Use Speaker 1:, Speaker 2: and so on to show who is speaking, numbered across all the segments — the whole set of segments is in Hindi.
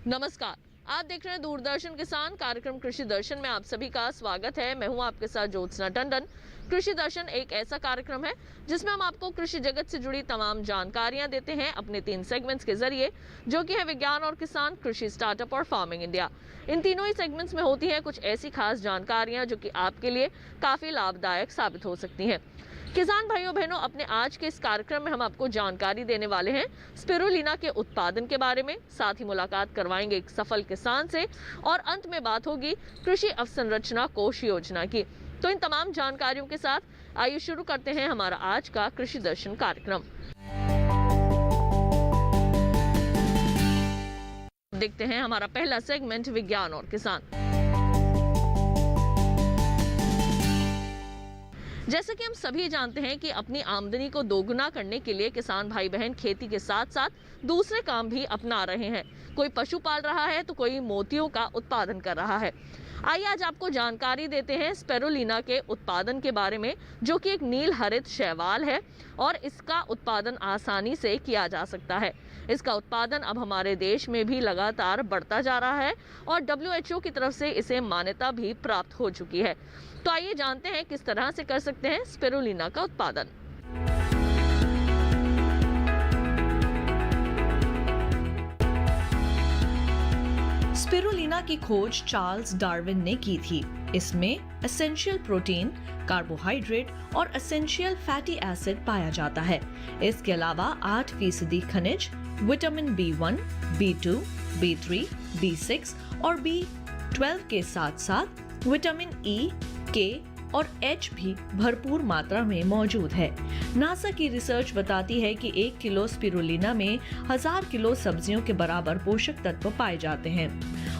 Speaker 1: नमस्कार, आप देख रहे हैं दूरदर्शन किसान कार्यक्रम कृषि दर्शन में आप सभी का स्वागत है। मैं हूं आपके साथ ज्योत्सना टंडन। कृषि दर्शन एक ऐसा कार्यक्रम है जिसमें हम आपको कृषि जगत से जुड़ी तमाम जानकारियां देते हैं अपने 3 सेगमेंट्स के जरिए, जो कि है विज्ञान और किसान, कृषि स्टार्टअप और फार्मिंग इंडिया। इन तीनों ही सेगमेंट्स में होती है कुछ ऐसी खास जानकारियां जो कि आपके लिए काफी लाभदायक साबित हो सकती हैं। किसान भाइयों बहनों, अपने आज के इस कार्यक्रम में हम आपको जानकारी देने वाले हैं स्पिरुलिना के उत्पादन के बारे में। साथ ही मुलाकात करवाएंगे एक सफल किसान से और अंत में बात होगी कृषि अवसंरचना कोष योजना की। तो इन तमाम जानकारियों के साथ आइए शुरू करते हैं हमारा आज का कृषि दर्शन कार्यक्रम। देखते हैं हमारा पहला सेगमेंट विज्ञान और किसान। जैसे कि हम सभी जानते हैं कि अपनी आमदनी को दोगुना करने के लिए किसान भाई बहन खेती के साथ साथ दूसरे काम भी अपना रहे हैं। कोई पशु पाल रहा है तो कोई मोतियों का उत्पादन कर रहा है। आइए आज आपको जानकारी देते हैं स्पिरुलिना के उत्पादन के बारे में, जो कि एक नील हरित शैवाल है और इसका उत्पादन आसानी से किया जा सकता है। इसका उत्पादन अब हमारे देश में भी लगातार बढ़ता जा रहा है और WHO की तरफ से इसे मान्यता भी प्राप्त हो चुकी है। तो आइए जानते हैं किस तरह से कर सकते हैं स्पिरुलिना का उत्पादन।
Speaker 2: स्पिरुलिना की खोज चार्ल्स डार्विन ने की थी। इसमें एसेंशियल प्रोटीन, कार्बोहाइड्रेट और एसेंशियल फैटी एसिड पाया जाता है। इसके अलावा 8% खनिज, vitamin B1, B2, B3, B6 और B12 के साथ साथ विटामिन E, K और H भी भरपूर मात्रा में मौजूद है। नासा की रिसर्च बताती है कि 1 किलो स्पिरुलिना में 1000 किलो सब्जियों के बराबर पोषक तत्व पाए जाते हैं।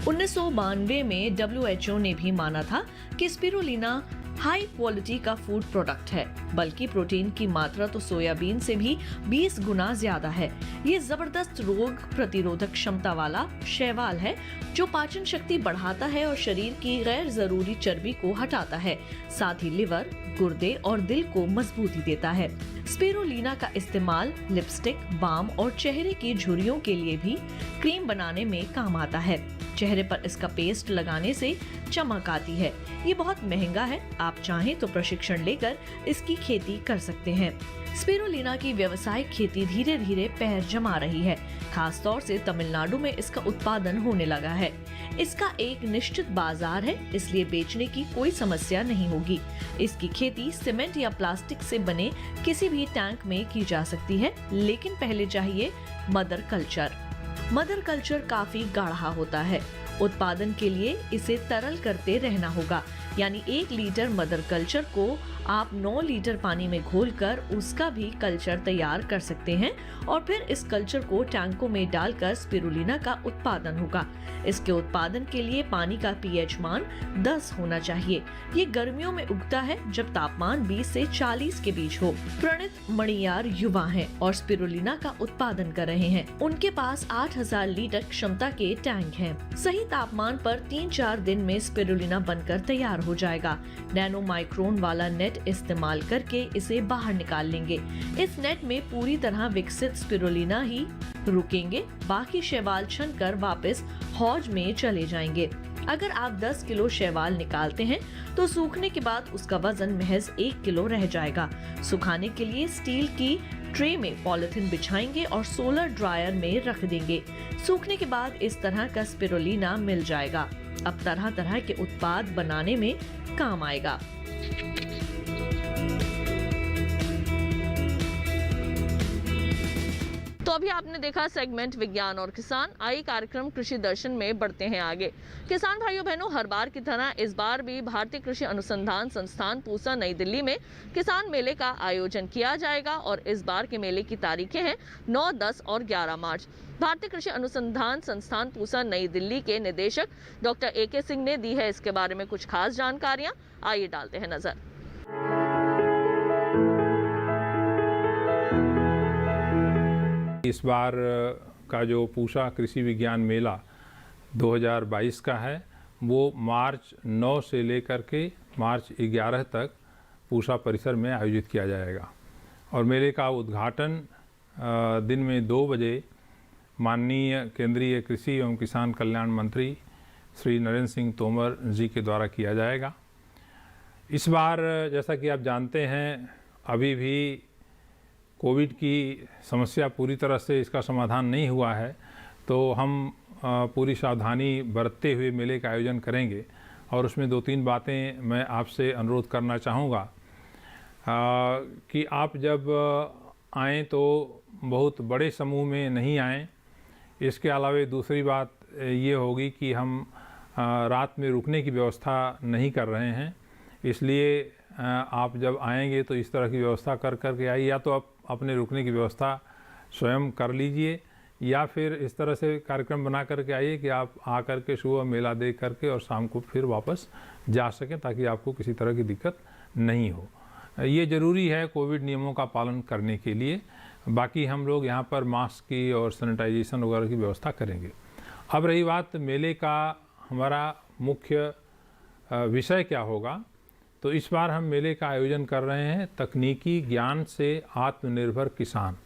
Speaker 2: 1992 में WHO ने भी माना था कि स्पिरुलिना हाई क्वालिटी का फूड प्रोडक्ट है, बल्कि प्रोटीन की मात्रा तो सोयाबीन से भी 20 गुना ज्यादा है। ये जबरदस्त रोग प्रतिरोधक क्षमता वाला शैवाल है जो पाचन शक्ति बढ़ाता है और शरीर की गैर जरूरी चर्बी को हटाता है। साथ ही लिवर, गुर्दे और दिल को मजबूती देता है। स्पिरुलिना का इस्तेमाल लिपस्टिक, बाम और चेहरे की झुर्रियों के लिए भी क्रीम बनाने में काम आता है। चेहरे पर इसका पेस्ट लगाने से चमक आती है। ये बहुत महंगा है, आप चाहें तो प्रशिक्षण लेकर इसकी खेती कर सकते हैं। स्पिरुलिना की व्यावसायिक खेती धीरे धीरे पैर जमा रही है। खास तौर से तमिलनाडु में इसका उत्पादन होने लगा है। इसका एक निश्चित बाजार है, इसलिए बेचने की कोई समस्या नहीं होगी। इसकी खेती सीमेंट या प्लास्टिक से बने किसी भी टैंक में की जा सकती है, लेकिन पहले चाहिए मदर कल्चर। मदर कल्चर काफी गाढ़ा होता है। उत्पादन के लिए इसे तरल करते रहना होगा, यानी 1 लीटर मदर कल्चर को आप 9 लीटर पानी में घोलकर उसका भी कल्चर तैयार कर सकते हैं और फिर इस कल्चर को टैंकों में डालकर स्पिरुलिना का उत्पादन होगा। इसके उत्पादन के लिए पानी का pH मान 10 होना चाहिए। ये गर्मियों में उगता है जब तापमान 20 से 40 के बीच हो। प्रणित मणियार युवा हैं और स्पिरुलिना का उत्पादन कर रहे हैं। उनके पास 8000 लीटर क्षमता के टैंक हैं। सही तापमान पर 3-4 दिन में स्पिरुलिना बनकर तैयार हो जाएगा। नैनो माइक्रोन वाला नेट इस्तेमाल करके इसे बाहर निकाल लेंगे। इस नेट में पूरी तरह विकसित स्पिरुलिना ही रुकेंगे, बाकी शैवाल छनकर वापस हौज में चले जाएंगे। अगर आप 10 किलो शैवाल निकालते हैं तो सूखने के बाद उसका वजन महज 1 किलो रह जाएगा। सुखाने के लिए स्टील की ट्रे में पॉलिथीन बिछाएंगे और सोलर ड्रायर में रख देंगे। सूखने के बाद इस तरह का स्पिरुलिना मिल जाएगा। अब तरह तरह के उत्पाद बनाने में काम आएगा।
Speaker 1: तो अभी आपने देखा सेगमेंट विज्ञान और किसान। आइए कार्यक्रम कृषि दर्शन में बढ़ते हैं आगे। किसान भाइयों बहनों, हर बार की तरह इस बार भी भारतीय कृषि अनुसंधान संस्थान पूसा नई दिल्ली में किसान मेले का आयोजन किया जाएगा और इस बार के मेले की तारीखें हैं 9, 10 और 11 मार्च। भारतीय कृषि अनुसंधान संस्थान पूसा नई दिल्ली के निदेशक डॉक्टर AK सिंह ने दी है इसके बारे में कुछ खास जानकारियां। आइए डालते हैं नजर।
Speaker 3: इस बार का जो पूसा कृषि विज्ञान मेला 2022 का है, वो मार्च 9 से लेकर के मार्च 11 तक पूसा परिसर में आयोजित किया जाएगा और मेले का उद्घाटन दिन में 2 बजे माननीय केंद्रीय कृषि एवं किसान कल्याण मंत्री श्री नरेंद्र सिंह तोमर जी के द्वारा किया जाएगा। इस बार जैसा कि आप जानते हैं, अभी भी कोविड की समस्या पूरी तरह से इसका समाधान नहीं हुआ है, तो हम पूरी सावधानी बरतते हुए मेले का आयोजन करेंगे। और उसमें 2-3 बातें मैं आपसे अनुरोध करना चाहूँगा कि आप जब आएँ तो बहुत बड़े समूह में नहीं आएँ। इसके अलावा दूसरी बात ये होगी कि हम रात में रुकने की व्यवस्था नहीं कर रहे हैं, इसलिए आप जब आएंगे तो इस तरह की व्यवस्था कर के आइए। या तो आप अपने रुकने की व्यवस्था स्वयं कर लीजिए, या फिर इस तरह से कार्यक्रम बना करके आइए कि आप आकर के सुबह मेला देख करके और शाम को फिर वापस जा सकें, ताकि आपको किसी तरह की दिक्कत नहीं हो। ये ज़रूरी है कोविड नियमों का पालन करने के लिए। बाकी हम लोग यहाँ पर मास्क की और सैनिटाइजेशन वगैरह की व्यवस्था करेंगे। अब रही बात मेले का हमारा मुख्य विषय क्या होगा, तो इस बार हम मेले का आयोजन कर रहे हैं तकनीकी ज्ञान से आत्मनिर्भर किसान।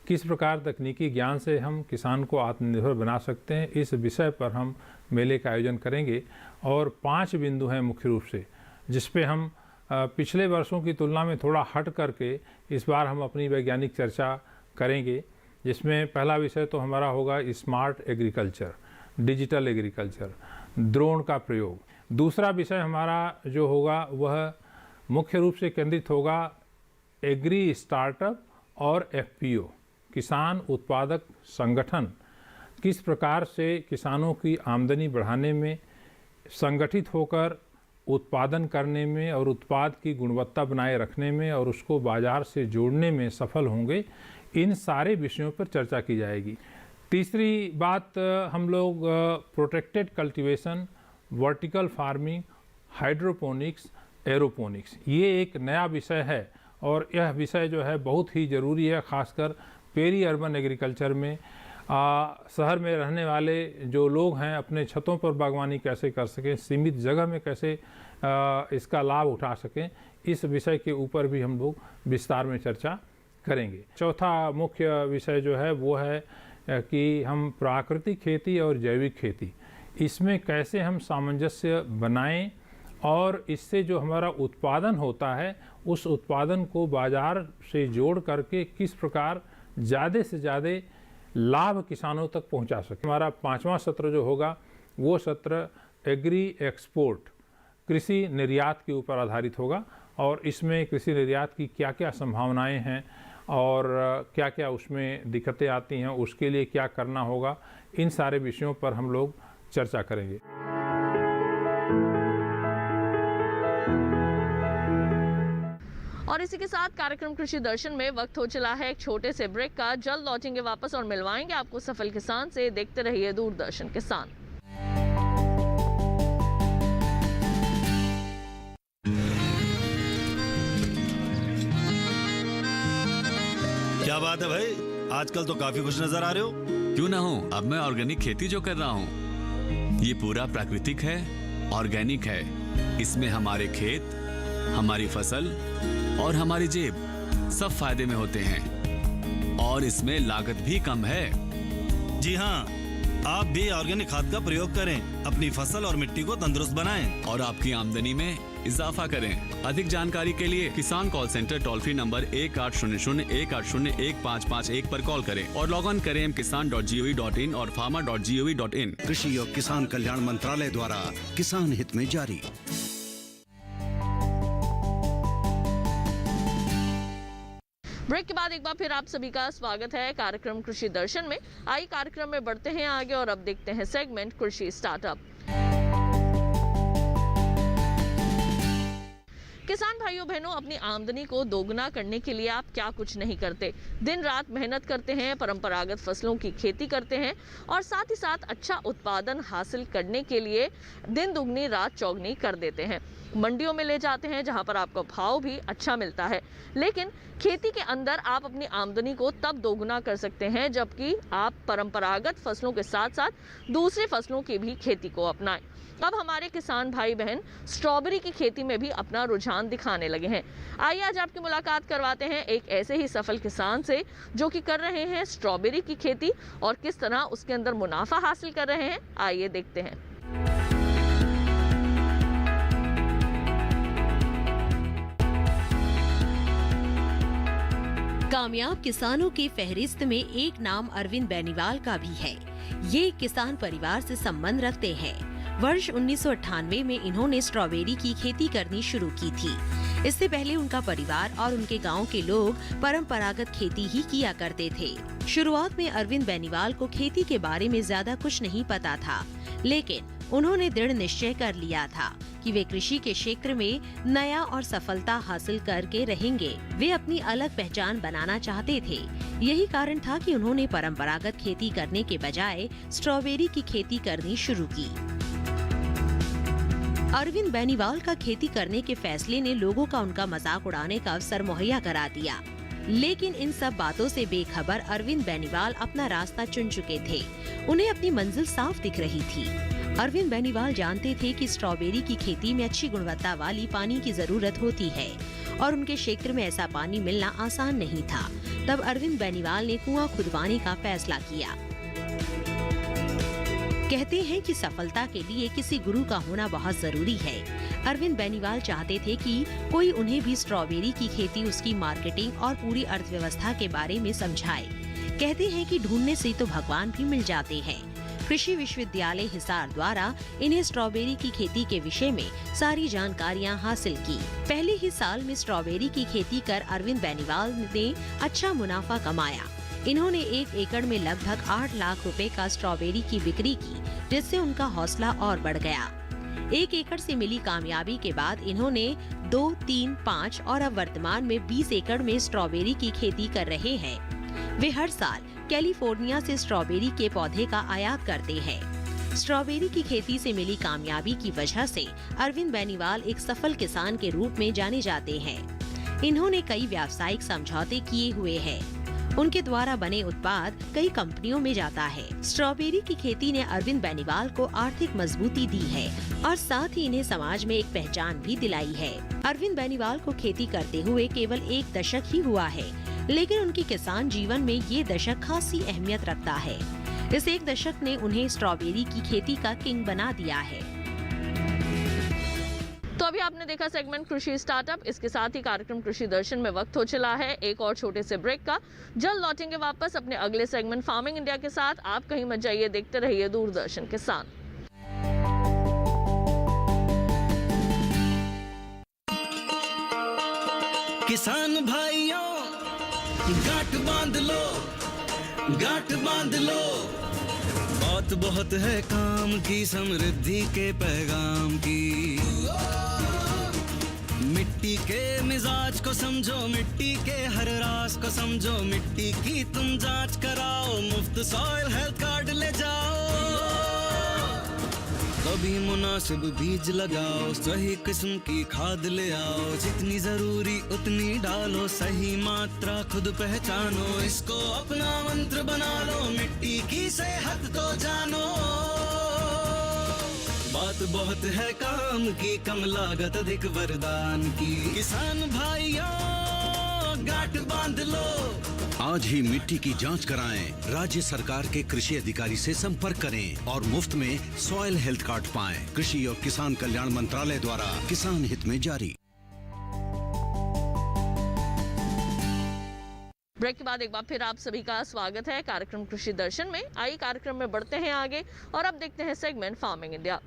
Speaker 3: किस प्रकार तकनीकी ज्ञान से हम किसान को आत्मनिर्भर बना सकते हैं, इस विषय पर हम मेले का आयोजन करेंगे। और 5 बिंदु हैं मुख्य रूप से, जिस पे हम पिछले वर्षों की तुलना में थोड़ा हट करके इस बार हम अपनी वैज्ञानिक चर्चा करेंगे। जिसमें पहला विषय तो हमारा होगा smart agriculture, digital agriculture, drone का प्रयोग। दूसरा विषय हमारा जो होगा वह मुख्य रूप से केंद्रित होगा एग्री स्टार्टअप और FPO, किसान उत्पादक संगठन किस प्रकार से किसानों की आमदनी बढ़ाने में, संगठित होकर उत्पादन करने में और उत्पाद की गुणवत्ता बनाए रखने में और उसको बाजार से जोड़ने में सफल होंगे। इन सारे विषयों पर चर्चा की जाएगी। तीसरी बात हम लोग protected cultivation, vertical farming, hydroponics, aeroponics, ये एक नया विषय है और यह विषय जो है बहुत ही ज़रूरी है, ख़ासकर पेरी अर्बन एग्रीकल्चर में। शहर में रहने वाले जो लोग हैं अपने छतों पर बागवानी कैसे कर सकें, सीमित जगह में कैसे इसका लाभ उठा सकें, इस विषय के ऊपर भी हम लोग विस्तार में चर्चा करेंगे। चौथा मुख्य विषय जो है वो है कि हम प्राकृतिक खेती और जैविक खेती, इसमें कैसे हम सामंजस्य बनाएं और इससे जो हमारा उत्पादन होता है उस उत्पादन को बाजार से जोड़ करके किस प्रकार ज़्यादा से ज़्यादा लाभ किसानों तक पहुंचा सके। हमारा 5वां सत्र जो होगा वो सत्र एग्री एक्सपोर्ट, कृषि निर्यात के ऊपर आधारित होगा। और इसमें कृषि निर्यात की क्या क्या संभावनाएं हैं और क्या क्या उसमें दिक्कतें आती हैं, उसके लिए क्या करना होगा, इन सारे विषयों पर हम लोग चर्चा करेंगे।
Speaker 1: और इसी के साथ कार्यक्रम कृषि दर्शन में वक्त हो चला है एक छोटे से ब्रेक का। जल्द लौटेंगे वापस और मिलवाएंगे आपको सफल किसान से। देखते रहिए दूरदर्शन किसान।
Speaker 4: क्या बात है भाई, आजकल तो काफी खुश नजर आ रहे हो।
Speaker 5: क्यों ना हो, अब मैं ऑर्गेनिक खेती जो कर रहा हूँ ये पूरा प्राकृतिक है, ऑर्गेनिक है। इसमें हमारे खेत, हमारी फसल और हमारी जेब सब फायदे में होते हैं और इसमें लागत भी कम है।
Speaker 4: जी हाँ, आप भी ऑर्गेनिक खाद का प्रयोग करें, अपनी फसल और मिट्टी को तंदुरुस्त बनाएं
Speaker 5: और आपकी आमदनी में इजाफा करें। अधिक जानकारी के लिए किसान call centre toll free number 1800-180-1551 पर कॉल करें और लॉग ऑन करें kisan.gov.in और farmer.gov.in।
Speaker 6: कृषि और किसान कल्याण मंत्रालय द्वारा किसान हित में जारी।
Speaker 1: ब्रेक के बाद एक बार फिर आप सभी का स्वागत है कार्यक्रम कृषि दर्शन में। आइए कार्यक्रम में बढ़ते हैं आगे और अब देखते हैं सेगमेंट कृषि स्टार्टअप। किसान भाइयों बहनों, अपनी आमदनी को दोगुना करने के लिए आप क्या कुछ नहीं करते। दिन रात मेहनत करते हैं, परंपरागत फसलों की खेती करते हैं और साथ ही साथ अच्छा उत्पादन हासिल करने के लिए दिन दुगनी रात चौगनी कर देते हैं। मंडियों में ले जाते हैं जहां पर आपको भाव भी अच्छा मिलता है। लेकिन खेती के अंदर आप अपनी आमदनी को तब दोगुना कर सकते हैं जबकि आप परंपरागत फसलों के साथ साथ दूसरी फसलों की भी खेती को अपनाएं। अब हमारे किसान भाई बहन स्ट्रॉबेरी की खेती में भी अपना रुझान दिखाने करने लगे हैं। आइए आज आपकी मुलाकात करवाते हैं एक ऐसे ही सफल किसान से जो कि कर रहे हैं स्ट्रॉबेरी की खेती और किस तरह उसके अंदर मुनाफा हासिल कर रहे हैं। आइए देखते हैं।
Speaker 7: कामयाब किसानों की फहरिस्त में एक नाम अरविंद बेनीवाल का भी है। ये किसान परिवार से संबंध रखते हैं। वर्ष 1998 में इन्होंने स्ट्रॉबेरी की खेती करनी शुरू की थी। इससे पहले उनका परिवार और उनके गांव के लोग परंपरागत खेती ही किया करते थे। शुरुआत में अरविंद बेनीवाल को खेती के बारे में ज्यादा कुछ नहीं पता था, लेकिन उन्होंने दृढ़ निश्चय कर लिया था कि वे कृषि के क्षेत्र में नया और सफलता हासिल करके रहेंगे। वे अपनी अलग पहचान बनाना चाहते थे। यही कारण था कि उन्होंने परंपरागत खेती करने के बजाय स्ट्रॉबेरी की खेती करनी शुरू की। अरविंद बेनीवाल का खेती करने के फैसले ने लोगों का उनका मजाक उड़ाने का अवसर मुहैया करा दिया, लेकिन इन सब बातों से बेखबर अरविंद बेनीवाल अपना रास्ता चुन चुके थे। उन्हें अपनी मंजिल साफ दिख रही थी। अरविंद बेनीवाल जानते थे कि स्ट्रॉबेरी की खेती में अच्छी गुणवत्ता वाली पानी की जरूरत होती है और उनके क्षेत्र में ऐसा पानी मिलना आसान नहीं था। तब अरविंद बेनीवाल ने कुआं खुदवाने का फैसला किया। कहते हैं कि सफलता के लिए किसी गुरु का होना बहुत जरूरी है। अरविंद बेनीवाल चाहते थे कि कोई उन्हें भी स्ट्रॉबेरी की खेती, उसकी मार्केटिंग और पूरी अर्थव्यवस्था के बारे में समझाए। कहते हैं कि ढूंढने से तो भगवान भी मिल जाते हैं। कृषि विश्वविद्यालय हिसार द्वारा इन्हें स्ट्रॉबेरी की खेती के विषय में सारी जानकारियां हासिल की। पहले ही साल में स्ट्रॉबेरी की खेती कर अरविंद बेनीवाल ने अच्छा मुनाफा कमाया। इन्होंने 1 एकड़ में लगभग 8 लाख रुपए का स्ट्रॉबेरी की बिक्री की, जिससे उनका हौसला और बढ़ गया। 1 एकड़ से मिली कामयाबी के बाद इन्होंने 2, 3, 5 और अब वर्तमान में 20 एकड़ में स्ट्रॉबेरी की खेती कर रहे हैं। वे हर साल कैलिफोर्निया से स्ट्रॉबेरी के पौधे का आयात करते हैं। स्ट्रॉबेरी की खेती से मिली कामयाबी की वजह से अरविंद बेनीवाल एक सफल किसान के रूप में जाने जाते हैं। इन्होंने कई व्यावसायिक समझौते किए हुए हैं। उनके द्वारा बने उत्पाद कई कंपनियों में जाता है। स्ट्रॉबेरी की खेती ने अरविंद बेनीवाल को आर्थिक मजबूती दी है और साथ ही इन्हें समाज में एक पहचान भी दिलाई है। अरविंद बेनीवाल को खेती करते हुए केवल 1 दशक ही हुआ है, लेकिन उनके किसान जीवन में ये दशक खासी अहमियत रखता है। इस 1 दशक ने उन्हें स्ट्रॉबेरी की खेती का किंग बना दिया है।
Speaker 1: तो अभी आपने देखा सेगमेंट कृषि स्टार्टअप। इसके साथ ही कार्यक्रम कृषि दर्शन में वक्त हो चला है एक और छोटे से ब्रेक का। जल्द लौटेंगे वापस अपने अगले सेगमेंट फार्मिंग इंडिया के साथ। आप कहीं मत जाइए, देखते रहिए दूरदर्शन किसान।
Speaker 4: किसान भाइयों गांठ बांध लो, गांठ बांध लो। बात बहुत है काम की, समृद्धि के पैगाम की। मिट्टी के मिजाज को समझो, मिट्टी के हर राज को समझो। मिट्टी की तुम जांच कराओ, मुफ्त सॉइल हेल्थ कार्ड ले जाओ। कभी मुनासिब बीज लगाओ, सही किस्म की खाद ले आओ। जितनी जरूरी उतनी डालो, सही मात्रा खुद पहचानो। इसको अपना मंत्र बना लो, मिट्टी की सेहत को जानो। बात बहुत है काम की, कम लागत अधिक वरदान की। किसान भाइयों गांठ बांध लो।
Speaker 6: आज ही मिट्टी की जांच कराएं। राज्य सरकार के कृषि अधिकारी से संपर्क करें और मुफ्त में सॉइल हेल्थ कार्ड पाएं। कृषि और किसान कल्याण मंत्रालय द्वारा किसान हित में जारी।
Speaker 1: ब्रेक के बाद एक बार फिर आप सभी का स्वागत है कार्यक्रम कृषि दर्शन में। आइए कार्यक्रम में बढ़ते हैं आगे और अब देखते हैं सेगमेंट फार्मिंग इंडिया।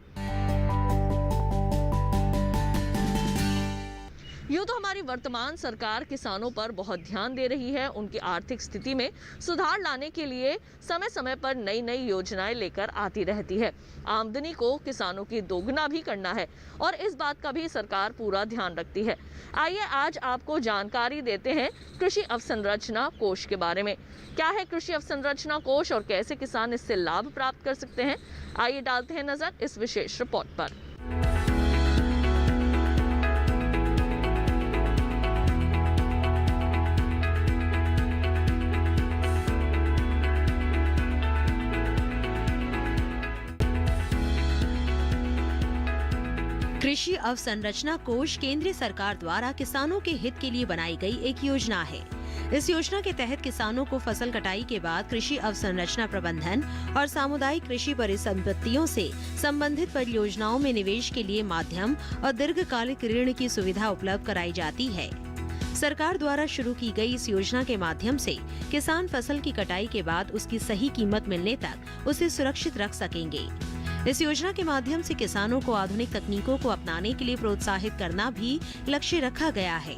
Speaker 1: यूँ तो हमारी वर्तमान सरकार किसानों पर बहुत ध्यान दे रही है। उनकी आर्थिक स्थिति में सुधार लाने के लिए समय समय पर नई नई योजनाएं लेकर आती रहती है। आमदनी को किसानों की दोगुना भी करना है और इस बात का भी सरकार पूरा ध्यान रखती है। आइए आज आपको जानकारी देते हैं कृषि अवसंरचना कोष के बारे में। क्या है कृषि अवसंरचना कोष और कैसे किसान इससे लाभ प्राप्त कर सकते हैं? आइए डालते हैं नजर इस विशेष रिपोर्ट पर।
Speaker 7: कृषि अवसंरचना कोष केंद्र सरकार द्वारा किसानों के हित के लिए बनाई गई एक योजना है। इस योजना के तहत किसानों को फसल कटाई के बाद कृषि अवसंरचना प्रबंधन और सामुदायिक कृषि परिसंपत्तियों से संबंधित परियोजनाओं में निवेश के लिए माध्यम और दीर्घकालिक ऋण की सुविधा उपलब्ध कराई जाती है। सरकार द्वारा शुरू की गई इस योजना के माध्यम से किसान फसल की कटाई के बाद उसकी सही कीमत मिलने तक उसे सुरक्षित रख सकेंगे। इस योजना के माध्यम से किसानों को आधुनिक तकनीकों को अपनाने के लिए प्रोत्साहित करना भी लक्ष्य रखा गया है।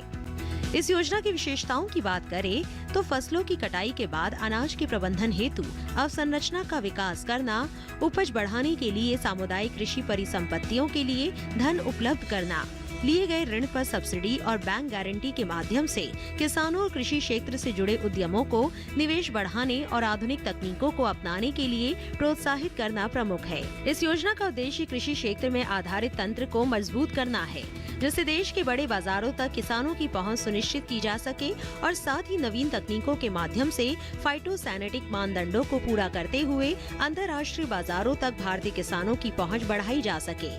Speaker 7: इस योजना की विशेषताओं की बात करें तो फसलों की कटाई के बाद अनाज के प्रबंधन हेतु अवसंरचना का विकास करना, उपज बढ़ाने के लिए सामुदायिक कृषि परिसंपत्तियों के लिए धन उपलब्ध करना, लिए गए ऋण पर सब्सिडी और बैंक गारंटी के माध्यम से किसानों और कृषि क्षेत्र से जुड़े उद्यमों को निवेश बढ़ाने और आधुनिक तकनीकों को अपनाने के लिए प्रोत्साहित करना प्रमुख है। इस योजना का उद्देश्य कृषि क्षेत्र में आधारित तंत्र को मजबूत करना है, जिससे देश के बड़े बाजारों तक किसानों की पहुंच सुनिश्चित की जा सके और साथ ही नवीन तकनीकों के माध्यम से फाइटोसैनिटरी मानदंडों को पूरा करते हुए अंतर्राष्ट्रीय बाजारों तक भारतीय किसानों की पहुंच बढ़ाई जा सके।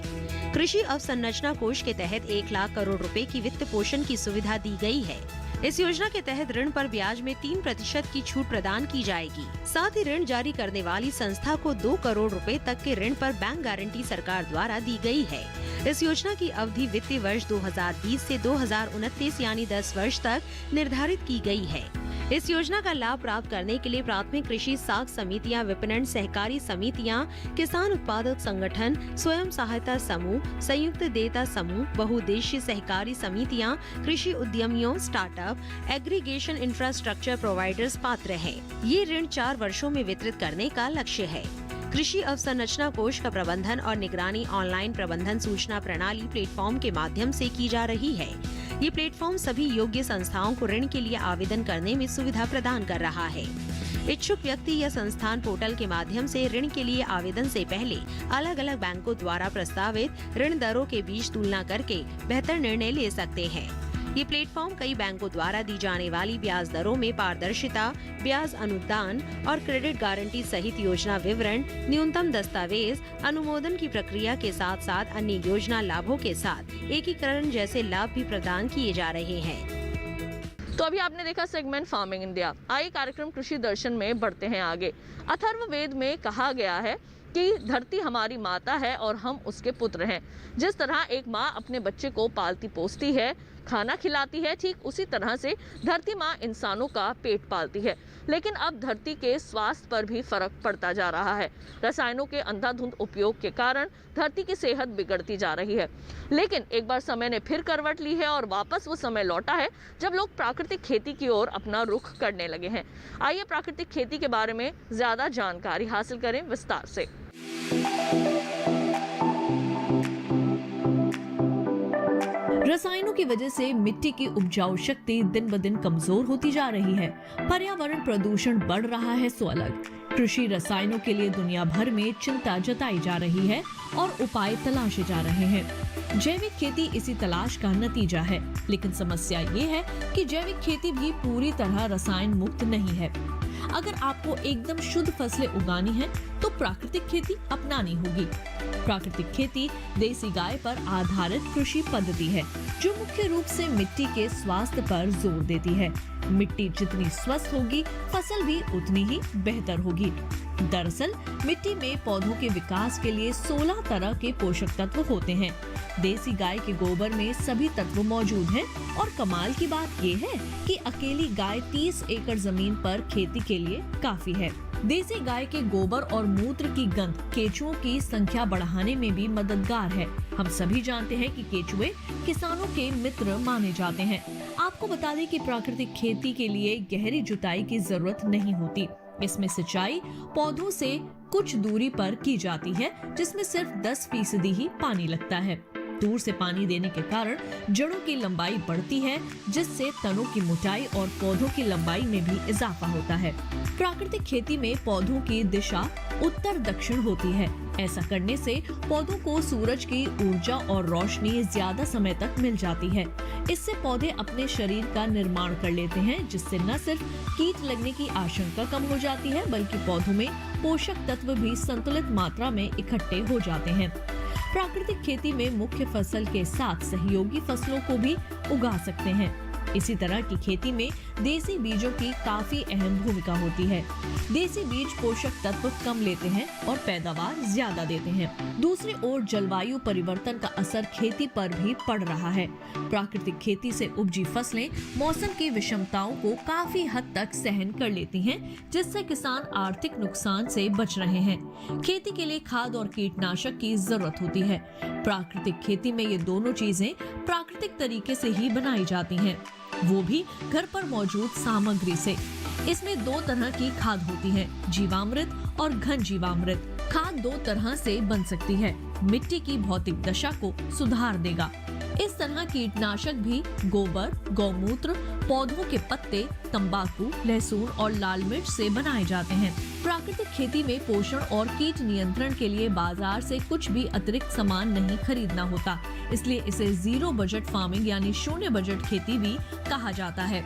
Speaker 7: कृषि अवसंरचना कोष के तहत 1 लाख करोड़ रुपए की वित्त पोषण की सुविधा दी गई है। इस योजना के तहत ऋण पर ब्याज में 3% की छूट प्रदान की जाएगी। साथ ही ऋण जारी करने वाली संस्था को 2 करोड़ रुपए तक के ऋण पर बैंक गारंटी सरकार द्वारा दी गई है। इस योजना की अवधि वित्तीय वर्ष 2020 से 2029 यानी 10 वर्ष तक निर्धारित की गई है। इस योजना का लाभ प्राप्त करने के लिए प्राथमिक कृषि साख समितियां, विपणन सहकारी समितियां, किसान उत्पादक संगठन, स्वयं सहायता समूह, संयुक्त देयता समूह, बहुउद्देशीय सहकारी समितियां, कृषि उद्यमियों, स्टार्टअप, एग्रीगेशन इंफ्रास्ट्रक्चर प्रोवाइडर्स पात्र हैं। ये ऋण 4 वर्षों में वितरित करने का लक्ष्य है। कृषि अवसंरचना कोष का प्रबंधन और निगरानी ऑनलाइन प्रबंधन सूचना प्रणाली प्लेटफॉर्म के माध्यम से की जा रही है। ये प्लेटफॉर्म सभी योग्य संस्थाओं को ऋण के लिए आवेदन करने में सुविधा प्रदान कर रहा है। इच्छुक व्यक्ति या संस्थान पोर्टल के माध्यम से ऋण के लिए आवेदन से पहले अलग अलग बैंकों द्वारा प्रस्तावित ऋण दरों के बीच तुलना करके बेहतर निर्णय ले सकते हैं। ये प्लेटफॉर्म कई बैंकों द्वारा दी जाने वाली ब्याज दरों में पारदर्शिता, ब्याज अनुदान और क्रेडिट गारंटी सहित योजना विवरण, न्यूनतम दस्तावेज, अनुमोदन की प्रक्रिया के साथ साथ अन्य योजना लाभों के साथ एकीकरण जैसे लाभ भी प्रदान किए जा रहे हैं।
Speaker 1: तो अभी आपने देखा सेगमेंट फार्मिंग इंडिया। आइए कार्यक्रम कृषि दर्शन में बढ़ते हैं आगे। अथर्ववेद में कहा गया है कि धरती हमारी माता है और हम उसके पुत्र हैं। जिस तरह एक माँ अपने बच्चे को पालती पोसती है, खाना खिलाती है, ठीक उसी तरह से धरती माँ इंसानों का पेट पालती है। लेकिन अब धरती के स्वास्थ्य पर भी फर्क पड़ता जा रहा है। रसायनों के अंधाधुंध उपयोग के कारण धरती की सेहत बिगड़ती जा रही है। लेकिन एक बार समय ने फिर करवट ली है और वापस वो समय लौटा है जब लोग प्राकृतिक खेती की ओर अपना रुख करने लगे हैं। आइए प्राकृतिक खेती के बारे में ज्यादा जानकारी हासिल करें विस्तार से।
Speaker 2: रसायनों की वजह से मिट्टी की उपजाऊ शक्ति दिन ब दिन कमजोर होती जा रही है। पर्यावरण प्रदूषण बढ़ रहा है सो अलग। कृषि रसायनों के लिए दुनिया भर में चिंता जताई जा रही है और उपाय तलाशे जा रहे हैं। जैविक खेती इसी तलाश का नतीजा है। लेकिन समस्या ये है कि जैविक खेती भी पूरी तरह रसायन मुक्त नहीं है। अगर आपको एकदम शुद्ध फसलें उगानी है तो प्राकृतिक खेती अपनानी होगी। प्राकृतिक खेती देसी गाय पर आधारित कृषि पद्धति है जो मुख्य रूप से मिट्टी के स्वास्थ्य पर जोर देती है। मिट्टी जितनी स्वस्थ होगी, फसल भी उतनी ही बेहतर होगी। दरअसल मिट्टी में पौधों के विकास के लिए 16 तरह के पोषक तत्व होते हैं। देसी गाय के गोबर में सभी तत्व मौजूद हैं और कमाल की बात ये है कि अकेली गाय 30 एकड़ जमीन पर खेती के लिए काफी है। देसी गाय के गोबर और मूत्र की गंध केचुओं की संख्या बढ़ाने में भी मददगार है। हम सभी जानते हैं कि केचुए किसानों के मित्र माने जाते हैं। आपको बता दें कि प्राकृतिक खेती के लिए गहरी जुताई की जरूरत नहीं होती। इसमें सिंचाई पौधों से कुछ दूरी पर की जाती है, जिसमें सिर्फ 10% ही पानी लगता है। दूर से पानी देने के कारण जड़ों की लंबाई बढ़ती है, जिससे तनों की मोटाई और पौधों की लंबाई में भी इजाफा होता है। प्राकृतिक खेती में पौधों की दिशा उत्तर दक्षिण होती है। ऐसा करने से पौधों को सूरज की ऊर्जा और रोशनी ज्यादा समय तक मिल जाती है। इससे पौधे अपने शरीर का निर्माण कर लेते हैं, जिससे न सिर्फ कीट लगने की आशंका कम हो जाती है, बल्कि पौधों में पोषक तत्व भी संतुलित मात्रा में इकट्ठे हो जाते हैं। प्राकृतिक खेती में मुख्य फसल के साथ सहयोगी फसलों को भी उगा सकते हैं। इसी तरह की खेती में देसी बीजों की काफी अहम भूमिका होती है। देसी बीज पोषक तत्व कम लेते हैं और पैदावार ज्यादा देते हैं। दूसरी ओर जलवायु परिवर्तन का असर खेती पर भी पड़ रहा है। प्राकृतिक खेती से उपजी फसलें मौसम की विषमताओं को काफी हद तक सहन कर लेती हैं, जिससे किसान आर्थिक नुकसान से बच रहे हैं। खेती के लिए खाद और कीटनाशक की जरूरत होती है। प्राकृतिक खेती में ये दोनों चीजें प्राकृतिक तरीके से ही बनाई जाती हैं, वो भी घर पर मौजूद सामग्री से। इसमें दो तरह की खाद होती है, जीवामृत और घन जीवामृत। खाद दो तरह से बन सकती है। मिट्टी की भौतिक दशा को सुधार देगा। इस तरह कीटनाशक भी गोबर, गौमूत्र, पौधों के पत्ते, तंबाकू, लहसुन और लाल मिर्च से बनाए जाते हैं। प्राकृतिक खेती में पोषण और कीट नियंत्रण के लिए बाजार से कुछ भी अतिरिक्त सामान नहीं खरीदना होता, इसलिए इसे जीरो बजट फार्मिंग यानी शून्य बजट खेती भी कहा जाता है।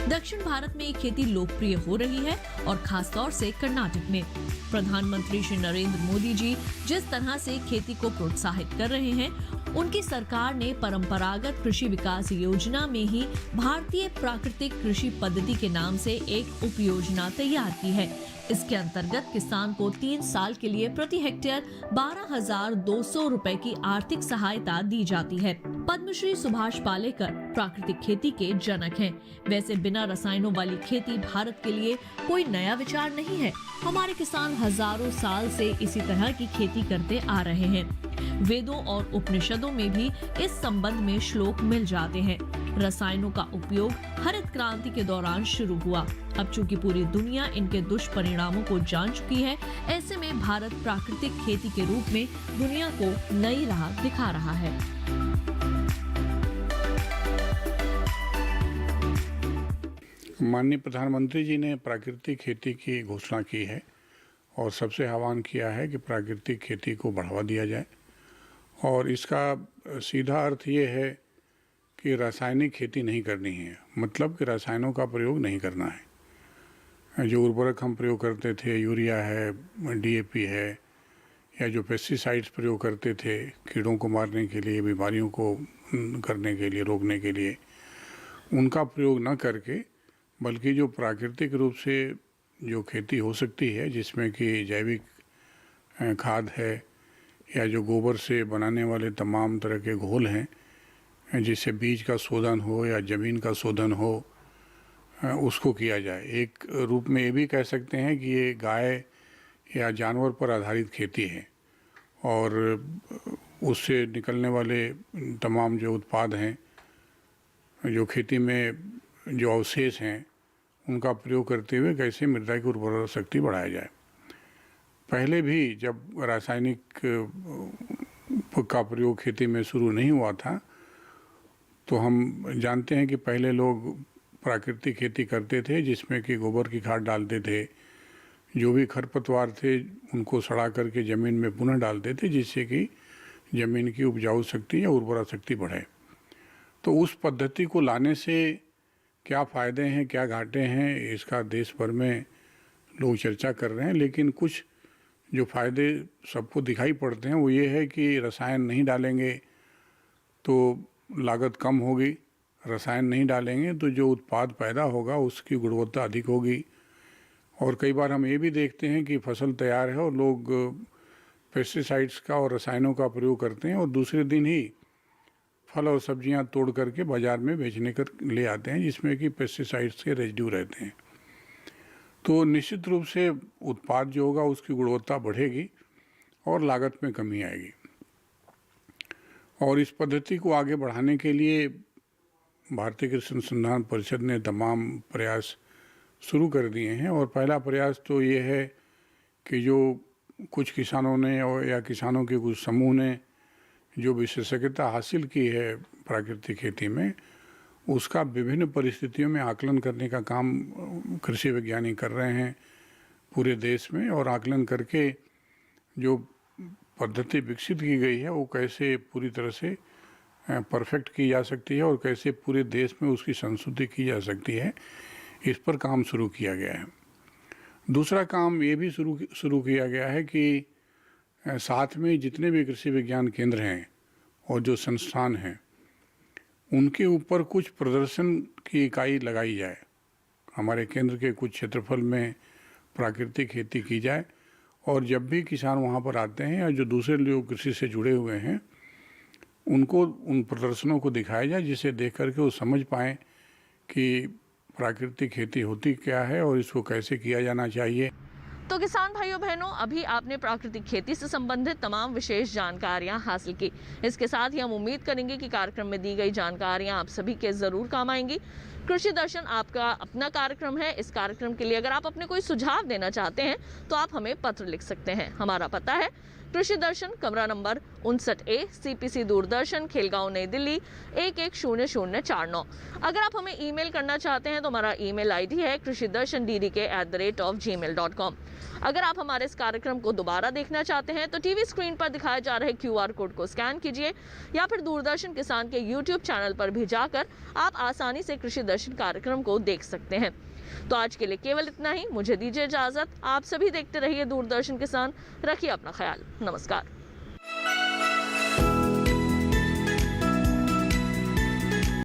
Speaker 2: दक्षिण भारत में ये खेती लोकप्रिय हो रही है और खास तौर से कर्नाटक में। प्रधानमंत्री श्री नरेंद्र मोदी जी जिस तरह से खेती को प्रोत्साहित कर रहे हैं, उनकी सरकार ने परंपरागत कृषि विकास योजना में ही भारतीय प्राकृतिक कृषि पद्धति के नाम से एक उप योजना तैयार की है। इसके अंतर्गत किसान को 3 साल के लिए प्रति हेक्टेयर 12,200 रुपए की आर्थिक सहायता दी जाती है। पद्मश्री सुभाष पालेकर प्राकृतिक खेती के जनक हैं। वैसे बिना रसायनों वाली खेती भारत के लिए कोई नया विचार नहीं है। हमारे किसान हजारों साल से इसी तरह की खेती करते आ रहे हैं। वेदों और उपनिषदों में भी इस संबंध में श्लोक मिल जाते हैं। रसायनों का उपयोग हरित क्रांति के दौरान शुरू हुआ। अब चूंकि पूरी दुनिया इनके दुष्परिणामों को जान चुकी है, ऐसे में भारत प्राकृतिक खेती के रूप में दुनिया को नई राह दिखा रहा है।
Speaker 8: माननीय प्रधानमंत्री जी ने प्राकृतिक खेती की घोषणा की है और सबसे आह्वान किया है कि प्राकृतिक खेती को बढ़ावा दिया जाए। और इसका सीधा अर्थ ये है कि रासायनिक खेती नहीं करनी है, मतलब कि रसायनों का प्रयोग नहीं करना है। जो उर्वरक हम प्रयोग करते थे, यूरिया है, DAP है, या जो पेस्टिसाइड्स प्रयोग करते थे कीड़ों को मारने के लिए, बीमारियों को करने के लिए, रोकने के लिए, उनका प्रयोग न करके बल्कि जो प्राकृतिक रूप से जो खेती हो सकती है, जिसमें कि जैविक खाद है या जो गोबर से बनाने वाले तमाम तरह के घोल हैं, जिससे बीज का शोधन हो या ज़मीन का शोधन हो, उसको किया जाए। एक रूप में ये भी कह सकते हैं कि ये गाय या जानवर पर आधारित खेती है और उससे निकलने वाले तमाम जो उत्पाद हैं, जो खेती में जो अवशेष हैं, उनका प्रयोग करते हुए कैसे मृदा की उर्वरा शक्ति बढ़ाया जाए। पहले भी जब रासायनिक का प्रयोग खेती में शुरू नहीं हुआ था, तो हम जानते हैं कि पहले लोग प्राकृतिक खेती करते थे, जिसमें कि गोबर की खाद डालते थे, जो भी खरपतवार थे उनको सड़ा करके ज़मीन में पुनः डालते थे, जिससे कि ज़मीन की उपजाऊ शक्ति या उर्वरा शक्ति बढ़े। तो उस पद्धति को लाने से क्या फ़ायदे हैं, क्या घाटे हैं, इसका देश भर में लोग चर्चा कर रहे हैं। लेकिन कुछ जो फ़ायदे सबको दिखाई पड़ते हैं वो ये है कि रसायन नहीं डालेंगे तो लागत कम होगी, रसायन नहीं डालेंगे तो जो उत्पाद पैदा होगा उसकी गुणवत्ता अधिक होगी। और कई बार हम ये भी देखते हैं कि फसल तैयार है और लोग पेस्टिसाइड्स का और रसायनों का प्रयोग करते हैं और दूसरे दिन ही फल और सब्जियां तोड़ करके बाज़ार में बेचने कर ले आते हैं, जिसमें कि पेस्टिसाइड्स के रेजिड्यू रहते हैं। तो निश्चित रूप से उत्पाद जो होगा उसकी गुणवत्ता बढ़ेगी और लागत में कमी आएगी। और इस पद्धति को आगे बढ़ाने के लिए भारतीय कृषि अनुसंधान परिषद ने तमाम प्रयास शुरू कर दिए हैं। और पहला प्रयास तो ये है कि जो कुछ किसानों ने और या किसानों के कुछ समूह ने जो विशेषज्ञता हासिल की है प्राकृतिक खेती में, उसका विभिन्न परिस्थितियों में आकलन करने का काम कृषि वैज्ञानिक कर रहे हैं पूरे देश में। और आकलन करके जो पद्धति विकसित की गई है वो कैसे पूरी तरह से परफेक्ट की जा सकती है और कैसे पूरे देश में उसकी संशोधित की जा सकती है, इस पर काम शुरू किया गया है। दूसरा काम ये भी शुरू किया गया है कि साथ में जितने भी कृषि विज्ञान केंद्र हैं और जो संस्थान हैं उनके ऊपर कुछ प्रदर्शन की इकाई लगाई जाए। हमारे केंद्र के कुछ क्षेत्रफल में प्राकृतिक खेती की जाए और जब भी किसान वहाँ पर आते हैं या जो दूसरे लोग कृषि से जुड़े हुए हैं उनको उन प्रदर्शनों को दिखाया जाए, जिसे देख करके वो समझ पाएँ कि प्राकृतिक खेती होती क्या है और इसको कैसे किया जाना चाहिए।
Speaker 1: तो किसान भाइयों बहनों, अभी आपने प्राकृतिक खेती से संबंधित तमाम विशेष जानकारियां हासिल की। इसके साथ ही हम उम्मीद करेंगे कि कार्यक्रम में दी गई जानकारियां आप सभी के जरूर काम आएंगी। कृषि दर्शन आपका अपना कार्यक्रम है। इस कार्यक्रम के लिए अगर आप अपने कोई सुझाव देना चाहते हैं तो आप हमें पत्र लिख सकते हैं। हमारा पता है कृषि दर्शन, कमरा number 59A, CPC Doordarshan, Khelgaon, नई दिल्ली 110049। अगर आप हमें ईमेल करना चाहते हैं तो हमारा ईमेल आईडी है krishidarshandk@gmail.com। अगर आप हमारे इस कार्यक्रम को दोबारा देखना चाहते हैं तो टीवी स्क्रीन पर दिखाए जा रहे QR कोड को स्कैन कीजिए या फिर दूरदर्शन किसान के YouTube चैनल पर भी जाकर आप आसानी से कृषि दर्शन कार्यक्रम को देख सकते हैं। तो आज के लिए केवल इतना ही। मुझे दीजिए इजाजत। आप सभी देखते रहिए दूरदर्शन किसान। रखिए अपना ख्याल। नमस्कार।